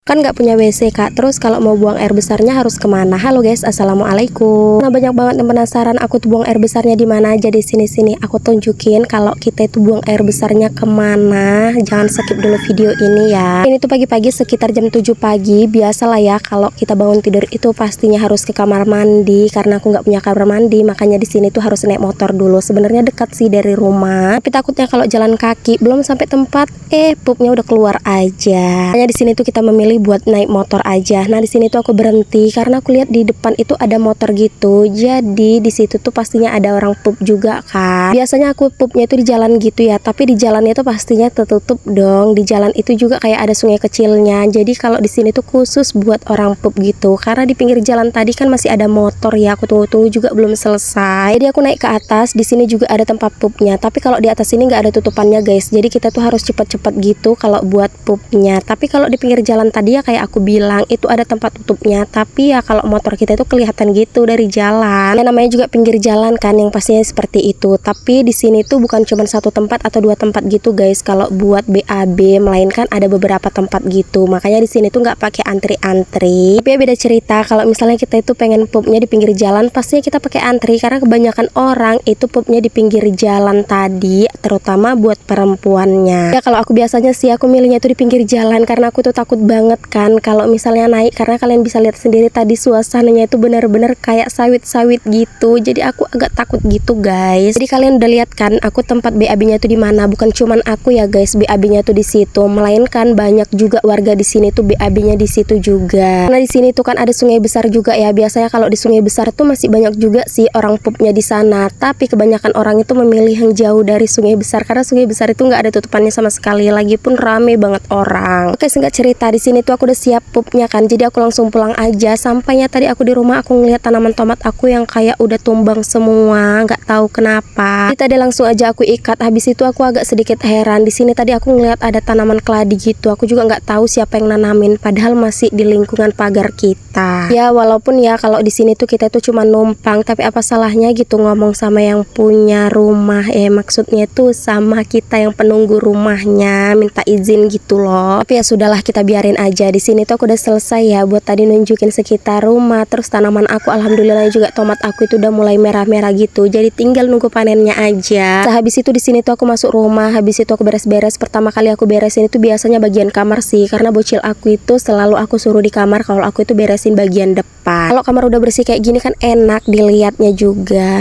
kan nggak punya WC Kak. Terus kalau mau buang air besarnya harus kemana? Halo guys, assalamualaikum. Nah banyak banget yang penasaran aku tuh buang air besarnya di mana aja. Di sini aku tunjukin kalau kita itu buang air besarnya kemana. Jangan skip dulu video ini ya. Ini tuh pagi-pagi sekitar jam 7 pagi. Biasalah ya kalau kita bangun tidur itu pastinya harus ke kamar mandi. Karena aku nggak punya kamar mandi, makanya di sini tuh harus naik motor dulu. Sebenarnya dekat sih dari rumah, tapi takutnya kalau jalan kaki belum sampai tempat, pupnya udah keluar aja. Hanya di sini tuh kita memilih buat naik motor aja. Nah di sini tuh aku berhenti karena aku lihat di depan itu ada motor gitu. Jadi di situ tuh pastinya ada orang pup juga kan. Biasanya aku pupnya itu di jalan gitu ya, tapi di jalannya itu pastinya tertutup dong. Di jalan itu juga kayak ada sungai kecilnya. Jadi kalau di sini tuh khusus buat orang pup gitu. Karena di pinggir jalan tadi kan masih ada motor ya. Aku tunggu-tunggu juga belum selesai. Jadi aku naik ke atas. Di sini juga ada tempat pupnya. Tapi kalau di atas ini nggak ada tutupannya guys. Jadi kita tuh harus cepet-cepet gitu kalau buat pupnya. Tapi kalau di pinggir jalan tadi ya kayak aku bilang itu ada tempat tutupnya, tapi ya kalau motor kita itu kelihatan gitu dari jalan. Ya namanya juga pinggir jalan kan, yang pastinya seperti itu. Tapi di sini tuh bukan cuma satu tempat atau dua tempat gitu guys. Kalau buat BAB melainkan ada beberapa tempat gitu. Makanya di sini tuh nggak pakai antri-antri. Tapi ya beda cerita kalau misalnya kita itu pengen pupnya di pinggir jalan, pastinya kita pakai antri karena kebanyakan orang itu pupnya di pinggir jalan tadi, terutama buat perempuannya. Ya kalau aku biasanya sih aku milihnya itu di pinggir jalan karena aku tuh takut banget kan kalau misalnya naik, karena kalian bisa lihat sendiri tadi suasananya itu bener-bener kayak sawit-sawit gitu. Jadi aku agak takut gitu guys. Jadi kalian udah lihat kan aku tempat BAB-nya tuh di mana? Bukan cuman aku ya guys BAB-nya tuh di situ, melainkan banyak juga warga di sini tuh BAB-nya di situ juga. Nah di sini tuh kan ada sungai besar juga ya. Biasanya kalau di sungai besar tuh masih banyak juga sih orang pupnya di sana. Tapi kebanyakan orang itu memilih yang jauh dari sungai besar karena sungai besar itu nggak ada tutupannya sama sekali. Lagi pun rame banget orang. Oke singkat cerita di sini tuh aku udah siap pupnya kan. Jadi aku langsung pulang aja. Sampainya tadi aku di rumah aku ngeliat tanaman tomat aku yang kayak udah tumbang semua. Nggak tahu kenapa. Jadi tadi langsung aja aku ikat. Habis itu aku agak sedikit heran. Di sini tadi aku ngeliat ada tanaman keladi gitu. Aku juga nggak tahu siapa yang nanamin. Padahal masih di lingkungan pagar kita. Ya walaupun ya kalau di sini tuh kita tuh cuma numpang. Tapi apa salahnya gitu ngomong sama yang punya rumah. Maksudnya tuh sama kita yang penunggu rumahnya. Minta izin gitu loh. Tapi ya sudahlah kita biarin aja. Di sini tuh aku udah selesai ya buat tadi nunjukin sekitar rumah. Terus tanaman aku alhamdulillah juga tomat aku itu udah mulai merah-merah gitu. Jadi tinggal nunggu panennya aja. Nah, habis itu di sini tuh aku masuk rumah. Habis itu aku beres-beres. Pertama kali aku beresin itu biasanya bagian kamar sih. Karena bocil aku itu selalu aku suruh di kamar kalau aku itu beresin bagian depan. Kalau kamar udah bersih kayak gini kan enak dilihatnya juga.